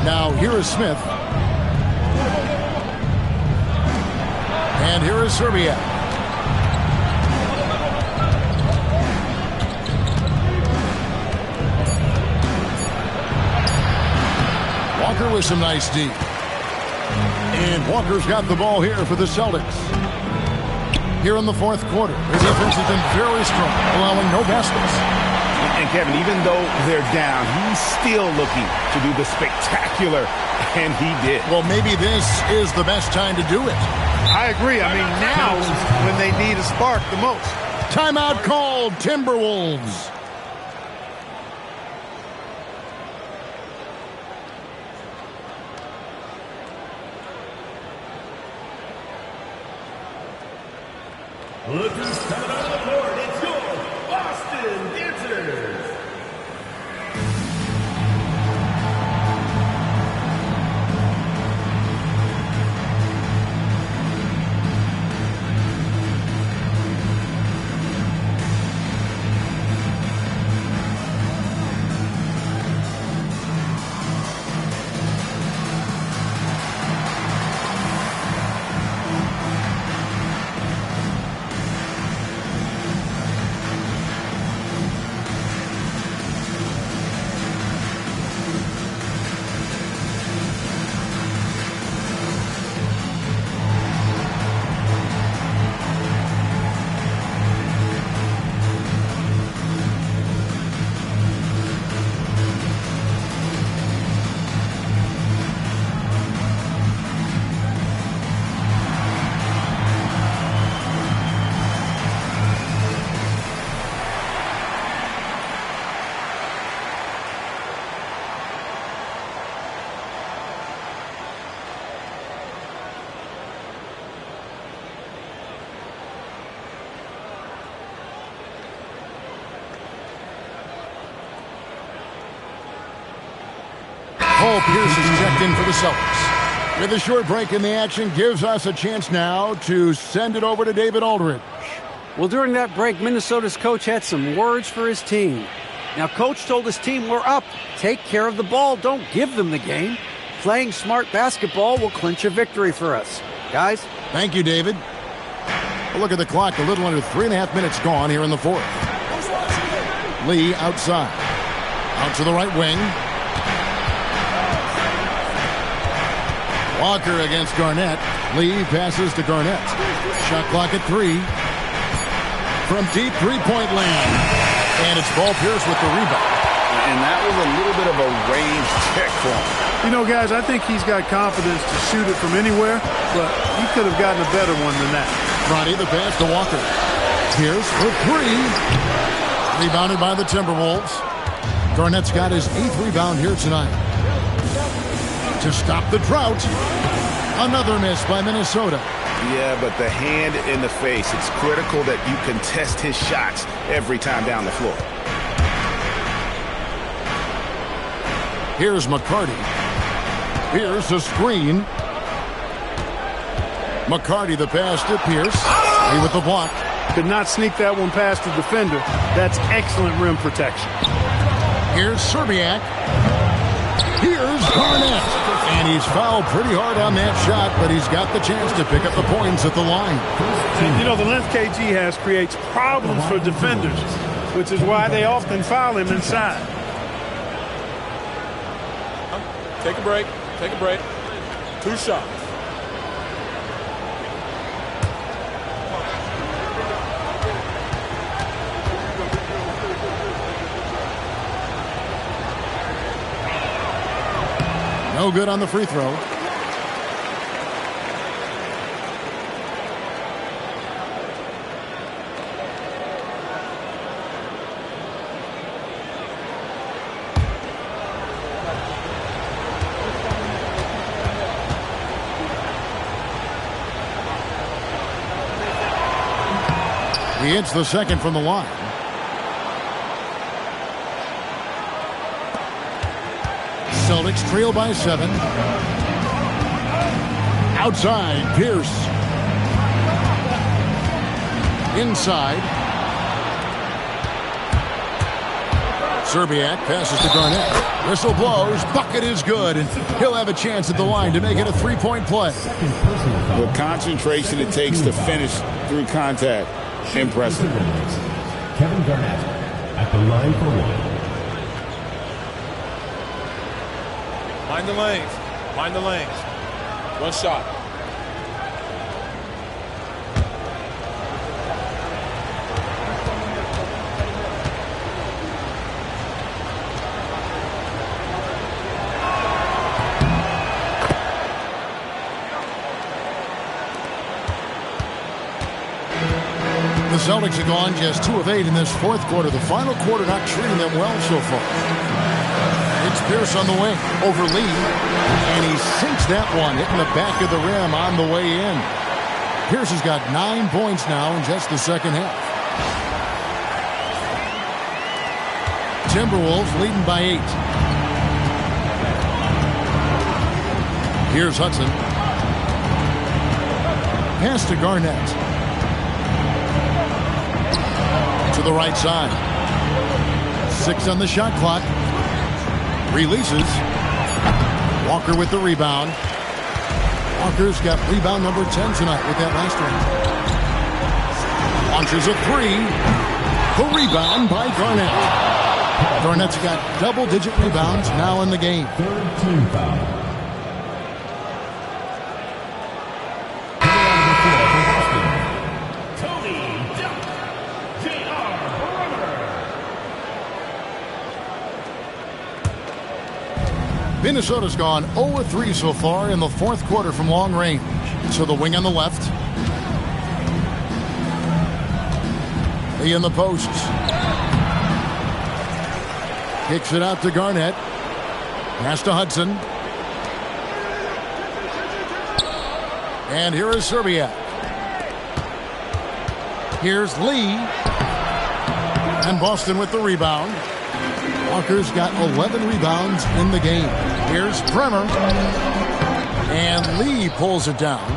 Now here is Smith. And here is Serbiak. Walker with some nice D. And Walker's got the ball here for the Celtics. Here in the fourth quarter, their defense has been very strong, allowing no baskets. And Kevin, even though they're down, he's still looking to do the spectacular, and he did. Well, maybe this is the best time to do it. I agree. I mean, now is when they need a spark the most. Timeout called, Timberwolves. Look who's coming on the board. It's your Boston Dancers. Paul Pierce is checked in for the Celtics. With a short break in the action, gives us a chance now to send it over to David Aldridge. Well, during that break, Minnesota's coach had some words for his team. Now, coach told his team, we're up. Take care of the ball. Don't give them the game. Playing smart basketball will clinch a victory for us. Guys? Thank you, David. A look at the clock. A little under 3.5 minutes gone here in the fourth. Lee outside. Out to the right wing. Walker against Garnett. Lee passes to Garnett. Shot clock at 3. From deep three-point land. And it's Paul Pierce with the rebound. And that was a little bit of a range check for him. You know, guys, I think he's got confidence to shoot it from anywhere, but he could have gotten a better one than that. Roddy, the pass to Walker. Pierce for 3. Rebounded by the Timberwolves. Garnett's got his 8th rebound here tonight. To stop the drought. Another miss by Minnesota. Yeah, but the hand in the face, it's critical that you contest his shots every time down the floor. Here's McCarty. Here's a screen. McCarty the pass to Pierce. He with the block. Could not sneak that one past the defender. That's excellent rim protection. Here's Serbiak. Here's Garnett. And he's fouled pretty hard on that shot, but he's got the chance to pick up the points at the line. And, you know, the length KG has creates problems for defenders, which is why they often foul him inside. Take a break. Take a break. 2 shots. No good on the free throw. He hits the second from the line. Celtics trail by 7. Outside, Pierce. Inside. Serbiak passes to Garnett. Whistle blows. Bucket is good. And he'll have a chance at the line to make it a 3-point play. The concentration it takes to finish through contact. Impressive. Kevin Garnett at the line for 1. Mind the lanes. Mind the lanes. 1 shot. The Celtics have gone just 2 of 8 in this fourth quarter. The final quarter not treating them well so far. It's Pierce on the wing over Lee, and he sinks that one, hitting the back of the rim on the way in. Pierce has got 9 points now in just the second half. Timberwolves leading by 8. Here's Hudson. Pass to Garnett. To the right side. 6 on the shot clock. Releases. Walker with the rebound. Walker's got rebound number 10 tonight with that last one. Launches a 3. The rebound by Garnett. Garnett's got double-digit rebounds now in the game. 3rd team foul. Minnesota's gone 0-3 so far in the fourth quarter from long range. So the wing on the left. Lee in the posts. Kicks it out to Garnett. Pass to Hudson. And here is Serbiak. Here's Lee. And Boston with the rebound. Walker's got 11 rebounds in the game. Here's Bremer. And Lee pulls it down.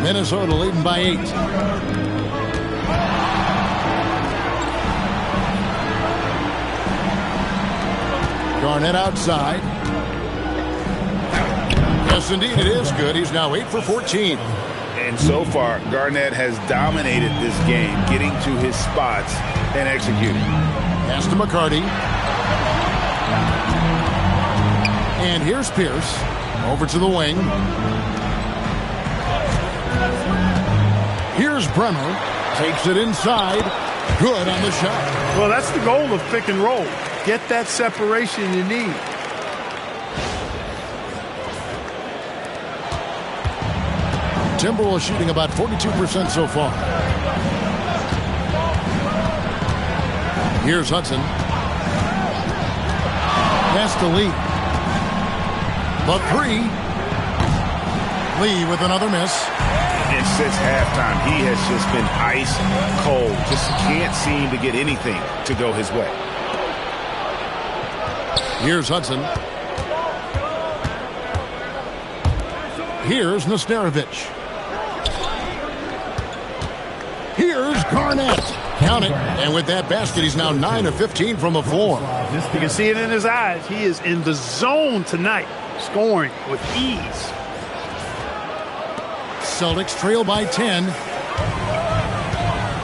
Minnesota leading by 8. Garnett outside. Yes, indeed, it is good. He's now 8 for 14. And so far, Garnett has dominated this game, getting to his spots and executing. Pass to McCarty. And here's Pierce. Over to the wing. Here's Bremer. Takes it inside. Good on the shot. Well, that's the goal of pick and roll. Get that separation you need. Timberwolves shooting about 42% so far. Here's Hudson. Pass to Lee. The 3. Lee with another miss. And since halftime, he has just been ice cold. Just can't seem to get anything to go his way. Here's Hudson. Here's Nesterovic. Here's Garnett. Count it. And with that basket, he's now 9 of 15 from the floor. You can see it in his eyes. He is in the zone tonight, scoring with ease. Celtics trail by 10.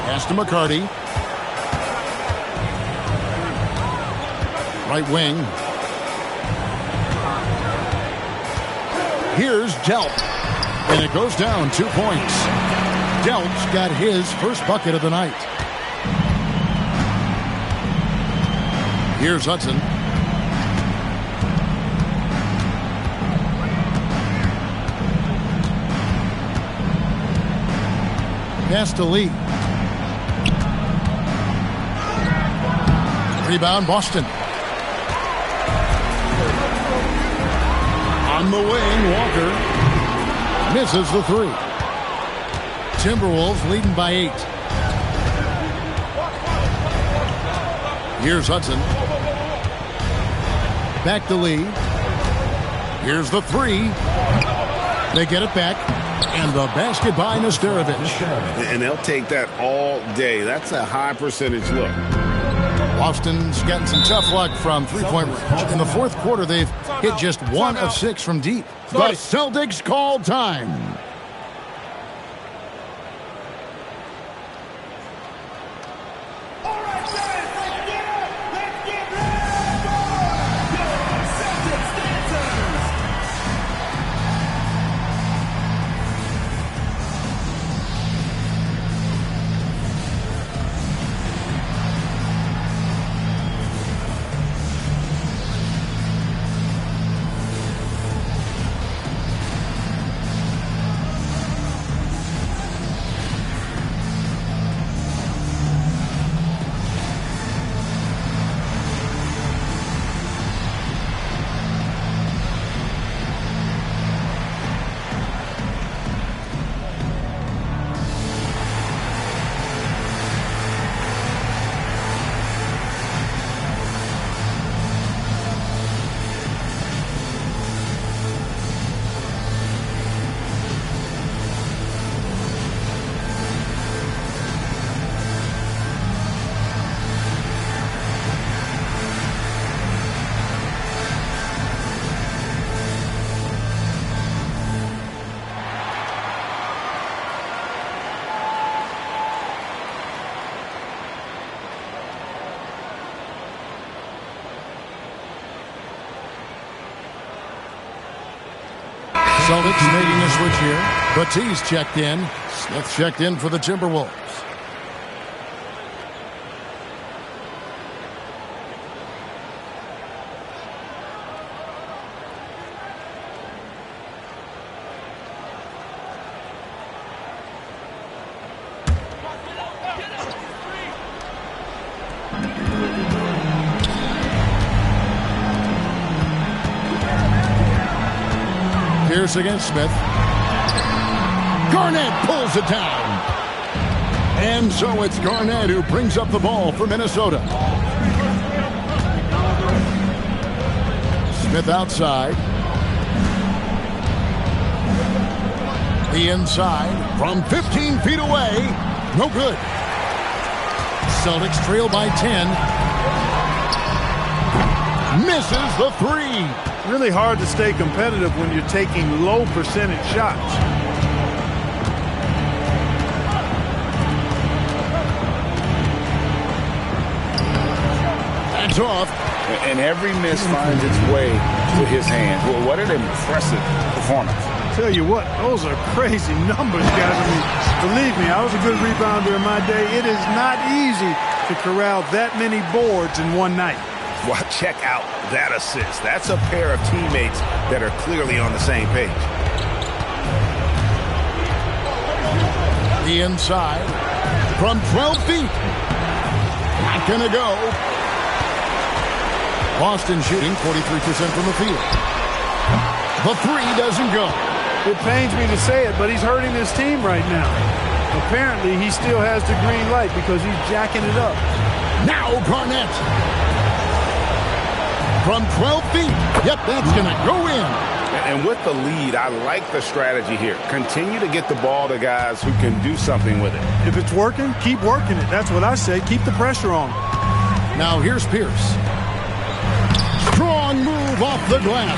Pass to McCarty. Right wing. Here's Delp. And it goes down 2 points. Delp's got his first bucket of the night. Here's Hudson. Pass to Lee. Rebound, Boston. On the wing, Walker misses the 3. Timberwolves leading by 8. Here's Hudson. Back to Lee. Here's the 3. They get it back. And the basket by Nesterovic. And they'll take that all day. That's a high percentage look. Boston's getting some tough luck from three-point range. In the fourth quarter, they've hit just 1 of 6 from deep. The Celtics call time. Celtics making a switch here. Batiste checked in. Smith checked in for the Timberwolves. Pierce against Smith. Garnett pulls it down. And so it's Garnett who brings up the ball for Minnesota. Smith outside. The inside from 15 feet away. No good. Celtics trail by 10. Misses the three. Really hard to stay competitive when you're taking low percentage shots. That's off. And every miss finds its way to his hands. Well, what an impressive performance. Tell you what, those are crazy numbers, guys. I mean, believe me, I was a good rebounder in my day. It is not easy to corral that many boards in one night. Well, check out that assist. That's a pair of teammates that are clearly on the same page. The inside from 12 feet. Not gonna go. Boston shooting 43% from the field. The three doesn't go. It pains me to say it, but he's hurting his team right now. Apparently, he still has the green light because he's jacking it up. Now Garnett. From 12 feet. Yep, that's going to go in. And with the lead, I like the strategy here. Continue to get the ball to guys who can do something with it. If it's working, keep working it. That's what I say. Keep the pressure on. Now here's Pierce. Strong move off the glass.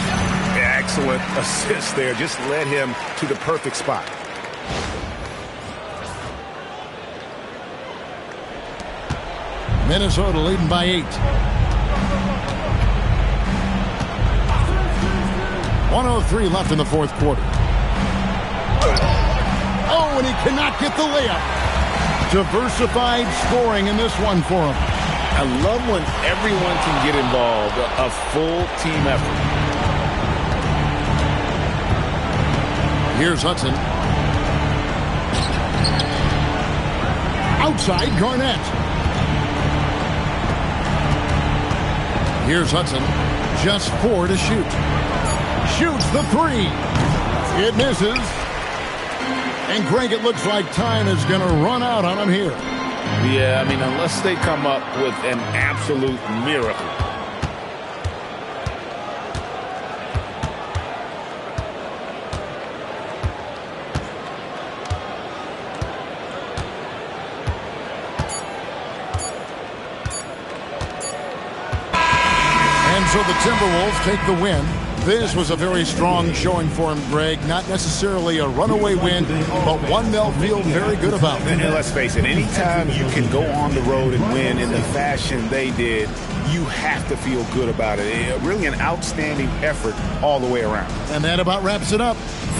Excellent assist there. Just led him to the perfect spot. Minnesota leading by 8. 1:03 left in the fourth quarter. Oh, and he cannot get the layup. Diversified scoring in this one for him. I love when everyone can get involved, a full team effort. Here's Hudson. Outside Garnett. Here's Hudson. Just 4 to shoot. Shoots the three. It misses. And Greg, it looks like time is going to run out on him here. Yeah, I mean, unless they come up with an absolute miracle. And so the Timberwolves take the win. This was a very strong showing for him, Greg. Not necessarily a runaway win, but one they'll feel very good about. And let's face it, anytime you can go on the road and win in the fashion they did, you have to feel good about it. Really an outstanding effort all the way around. And that about wraps it up.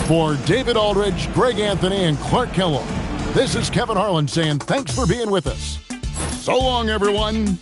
For David Aldridge, Greg Anthony, and Clark Kellogg, this is Kevin Harlan saying thanks for being with us. So long, everyone.